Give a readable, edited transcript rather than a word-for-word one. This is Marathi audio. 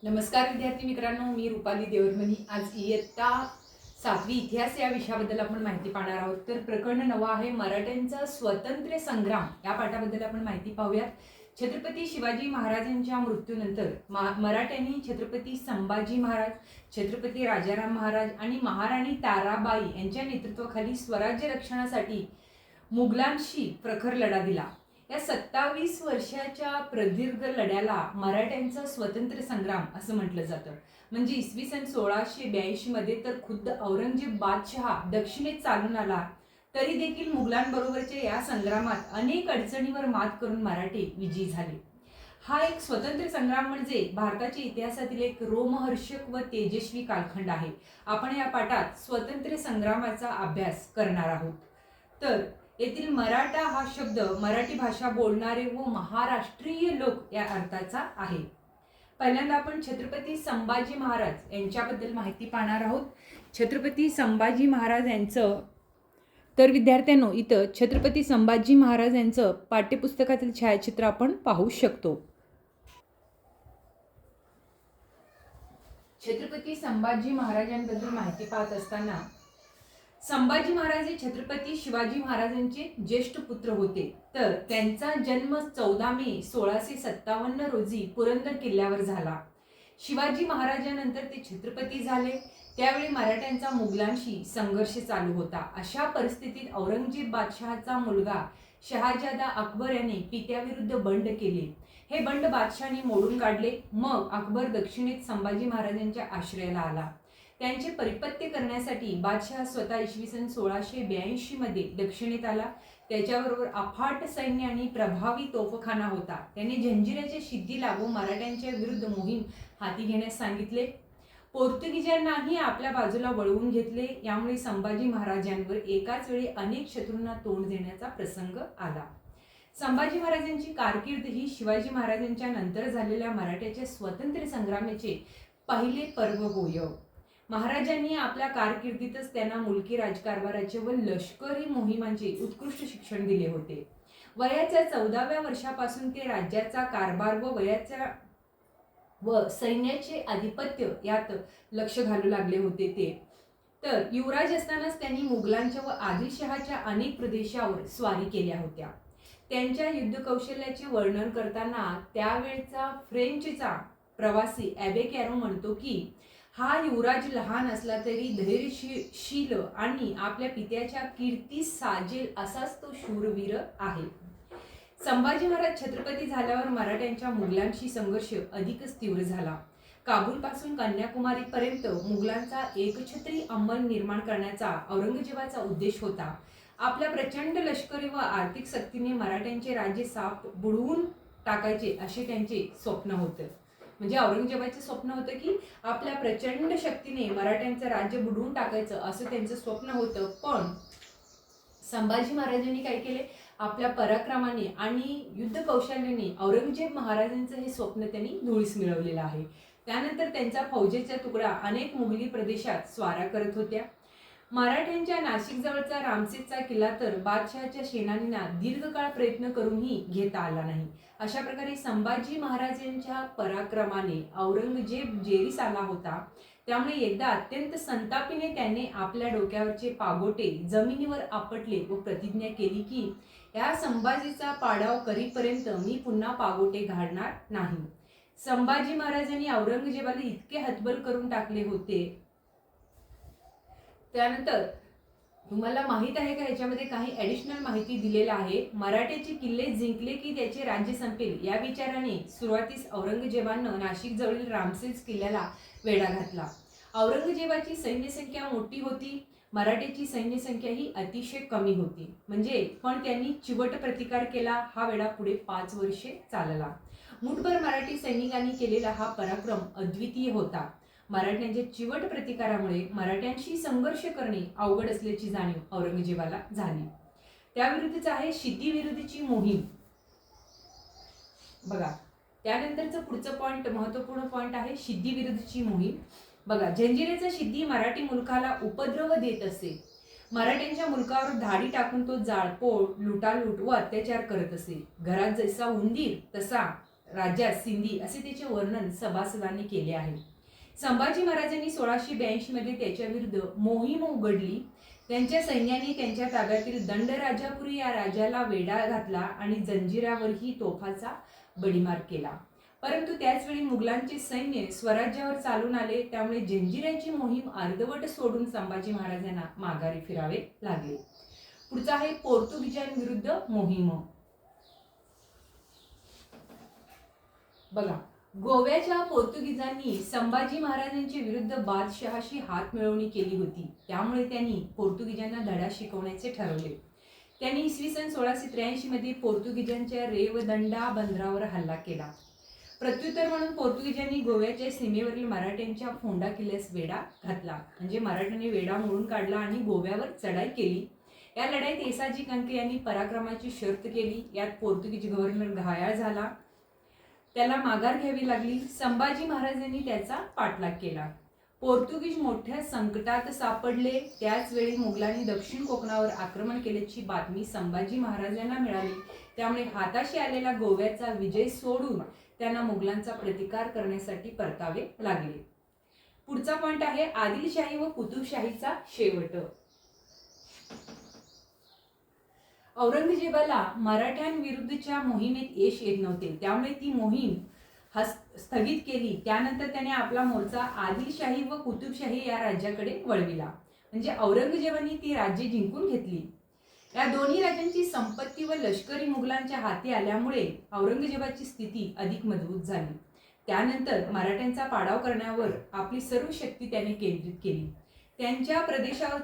नमस्कार विद्यार्थी मित्रांनो, मी रुपाली देवरमनी। आज इयत्ता 7वी इतिहास या विषयाबद्दल आपण माहिती पाहणार आहोत। तर प्रकरण 9 आहे मराठ्यांचा स्वातंत्र्य संग्राम। या पाठाबद्दल आपण माहिती पाहूयात। छत्रपती शिवाजी महाराजांच्या मृत्यूनंतर मराठ्यांनी छत्रपती संभाजी महाराज, छत्रपती राजाराम महाराज आणि महाराणी ताराबाई यांच्या नेतृत्वाखाली स्वराज्य रक्षणासाठी मुघलांशी प्रखर लढा दिला। या 27 वर्षाच्या प्रदीर्घ लढ्याला मराठ्यांचा स्वातंत्र्य संग्राम असं म्हटलं जातं। म्हणजे इसवी सन 1682 मध्ये तर खुद्द औरंगजेब बादशहा दक्षिणेत चालून आला तरी देखील मुघलांबरोबरच्या या संग्रामात अनेक अडचणीवर मात करून मराठे विजयी झाले। हा एक स्वातंत्र्य संग्राम म्हणजे भारताच्या इतिहासातील एक रोमहर्षक व तेजस्वी कालखंड आहे। आपण या पाठात स्वातंत्र्य संग्रामाचा अभ्यास करणार आहोत। तर येथील मराठा हा शब्द मराठी भाषा बोलणारे व महाराष्ट्रीय लोक या अर्थाचा आहे। पहिल्यांदा आपण छत्रपती संभाजी महाराज यांच्याबद्दल माहिती पाहणार आहोत। छत्रपती संभाजी महाराज यांचं तर विद्यार्थ्यांनो इथं छत्रपती संभाजी महाराज यांचं पाठ्यपुस्तकातील छायाचित्र आपण पाहू शकतो। छत्रपती संभाजी महाराजांबद्दल माहिती पाहत असताना संभाजी महाराज हे छत्रपती शिवाजी महाराजांचे ज्येष्ठ पुत्र होते। तर त्यांचा जन्म 14 मे 1657 रोजी पुरंदर किल्ल्यावर झाला। शिवाजी महाराजांनंतर ते छत्रपती झाले त्यावेळी मराठ्यांचा मुघलांशी संघर्ष चालू होता। अशा परिस्थितीत औरंगजेब बादशहाचा मुलगा शहाजादा अकबर याने पित्याविरुद्ध बंड केले। हे बंड बादशहाने मोडून काढले। मग अकबर दक्षिणेत संभाजी महाराजांच्या आश्रयाला आला। त्यांचे परिपत्य करण्यासाठी बादशहा स्वतः इसवी सन 1682 मध्ये दक्षिणेत आला। त्याच्याबरोबर अफाट सैन्य आणि प्रभावी तोफखाना होता। त्याने जंजिऱ्याच्या शिद्दीला व मराठ्यांच्या विरुद्ध मोहीम हाती घेण्यास सांगितले। पोर्तुगीजांनाही आपल्या बाजूला वळवून घेतले। यामुळे संभाजी महाराजांवर एकाच वेळी अनेक शत्रूंना तोंड देण्याचा प्रसंग आला। संभाजी महाराजांची कारकीर्द ही शिवाजी महाराजांच्या नंतर झालेल्या मराठ्याच्या स्वातंत्र्य संग्रामाचे पहिले पर्व होय। महाराजांनी आपल्या कारकिर्दीतच त्यांना मुलकी राजकारभाराचे व लष्करी मोहिमांचे उत्कृष्ट शिक्षण दिले होते। वयाच्या 14व्या वर्षापासून ते राज्याचा कारभार व सैन्याचे आधिपत्य यात लक्ष घालू लागले होते। ते तर युवराज असतानाच त्यांनी मुघलांच्या व आदिलशहाच्या अनेक प्रदेशावर स्वारी केल्या होत्या। त्यांच्या युद्ध कौशल्याचे वर्णन करताना त्यावेळचा फ्रेंचचा प्रवासी ॲबे कॅरो म्हणतो की हा युवराज लहान असला तरी धैर्यशील आणि आपल्या पित्याच्या कीर्तीस साजेल असाच तो शूरवीर आहे। संभाजी महाराज छत्रपती झाल्यावर मराठ्यांच्या मुघलांशी संघर्ष अधिकच तीव्र झाला। काबूल पासून कन्याकुमारी पर्यंत मुघलांचा एकछत्री अंमल निर्माण करण्याचा औरंगजेबाचा उद्देश होता। आपल्या प्रचंड लष्करी व आर्थिक शक्तीने मराठ्यांचे राज्य साफ बुडवून टाकायचे असे त्यांचे स्वप्न होते। म्हणजे औरंगजेबाचे स्वप्न होतं की आपल्या प्रचंड शक्तीने मराठ्यांचं राज्य बुडवून टाकायचं असं त्यांचं स्वप्न होतं। पण संभाजी महाराजांनी काय केले, आपल्या पराक्रमाने आणि युद्ध कौशल्याने औरंगजेब महाराजांचं हे स्वप्न त्यांनी धुळीस मिळवलेलं आहे। त्यानंतर त्यांचा फौजेचा तुकडा अनेक मुघली प्रदेशात स्वारा करत होत्या। मराठ्यांच्या नाशिक जवळचा रामसेजचा किल्ला तर बादशहाच्या सेनानींना दीर्घकाळ प्रयत्न करूनही घेता आला नाही। अशा प्रकारे संभाजी महाराजांच्या पराक्रमाने औरंगजेब जेरीस आला होता। त्यामुळे एकदा अत्यंत संतापीने त्याने आपल्या डोक्यावरचे पागोटे जमिनीवर आपटले व प्रतिज्ञा केली की या संभाजीचा पाडाव करीपर्यंत मी पुन्हा पागोटे घालणार नाही। संभाजी महाराजांनी औरंगजेबाला इतके हतबल करून टाकले होते। त्यानंतर तुम्हाला माहित आहे का याच्यामध्ये काही ॲडिशनल माहिती दिलेला आहे। मराठ्याचे किल्ले जिंकले की त्याचे राज्य संपेल या विचाराने सुरुवातीस औरंगजेबानं नाशिक जवळील रामसेज किल्ल्याला वेढा घातला। औरंगजेबाची सैन्य संख्या मोठी होती, मराठ्याची सैन्य संख्या ही अतिशय कमी होती। म्हणजे पण त्यांनी चिवट प्रतिकार केला। हा वेढा पुढे 5 वर्षे चालला। मुठभर मराठी सैनिकांनी केलेला हा पराक्रम अद्वितीय होता। मराठ्यांच्या चिवट प्रतिकारामुळे मराठ्यांशी संघर्ष करणे अवघड असल्याची जाणीव औरंगजेबाला झाली। त्याविरुद्धच आहे शिद्दी विरुद्धची मोहीम। बघा त्यानंतरचं पुढचं पॉइंट महत्त्वपूर्ण पॉइंट आहे शिद्दी विरुद्धची मोहीम। बघा जंजिऱ्याचा शिद्दी मराठी मुलखाला उपद्रव देत असे। मराठ्यांच्या मुलकावर धाडी टाकून तो जाळपोळ, लुटालूट व अत्याचार करत असे। घरात जसा उंदीर तसा राजा सिंधी असे त्याचे वर्णन सभासदांनी केले आहे. संभाजी महाराजांनी 1682 मध्ये त्याच्या विरुद्ध मोहीम उघडली. त्यांच्या सैन्याने त्यांच्या ताब्यातील दंडराजापुरी या राजाला वेढा घातला आणि जंजिरावरही तोफाचा बडीमार केला. परंतु त्याचवेळी मुघलांचे सैन्य स्वराज्यावर चालून आले. त्यामुळे जंजिऱ्याची मोहीम अर्धवट सोडून संभाजी महाराजांना माघारी फिरावे लागले. पुढचा आहे पोर्तुगीजांविरुद्ध मोहीम. बघा, गोव्याच्या पोर्तुगीजांनी संभाजी महाराजांच्या विरुद्ध बादशहाशी हात मिळवणी केली होती. त्यामुळे त्यांनी पोर्तुगीजांना धडा शिकवण्याचे ठरवले. त्यांनी इसवी सन 1683 मध्ये पोर्तुगीजांच्या रेवदंडा बंदरावर हल्ला केला. प्रत्युत्तर म्हणून पोर्तुगीजांनी गोव्याच्या सीमेवरील मराठ्यांच्या फोंडा किल्ल्यास वेढा घातला. म्हणजे मराठ्यांनी वेढा मोडून काढला आणि गोव्यावर चढाई केली. या लढाईत येसाजी कंके यांनी पराक्रमाची शर्त केली. यात पोर्तुगीज गव्हर्नर घायाळ झाला. त्याला माघार घ्यावी लागली. संभाजी महाराजांनी त्याचा पाठलाग केला. पोर्तुगीज मोठ्या संकटात सापडले. त्याच वेळी मुघलांनी दक्षिण कोकणावर आक्रमण केल्याची बातमी संभाजी महाराजांना मिळाली. त्यामुळे हाताशी आलेला गोव्याचा विजय सोडून त्यांना मुघलांचा प्रतिकार करण्यासाठी परतावे लागले. पुढचा पॉइंट आहे आदिलशाही व कुतुबशाहीचा शेवट. औरंगजेबाला मराठ्यांविरुद्धच्या मोहिमेत यश येत नव्हते. त्यामुळे ती मोहीम स्थगित केली. त्यानंतर त्याने आपला मोर्चा आदिलशाही व कुतुबशाही या राज्याकडे वळविला. म्हणजे औरंगजेबाने ती राज्ये जिंकून घेतली. या दोन्ही राज्यांची संपत्ती व लष्करी मुघलांच्या हाती आल्यामुळे औरंगजेबाची स्थिती अधिक मजबूत झाली. त्यानंतर मराठ्यांचा पाडाव करण्यावर आपली सर्व शक्ती त्याने केंद्रित केली. त्यांच्या प्रदेशावर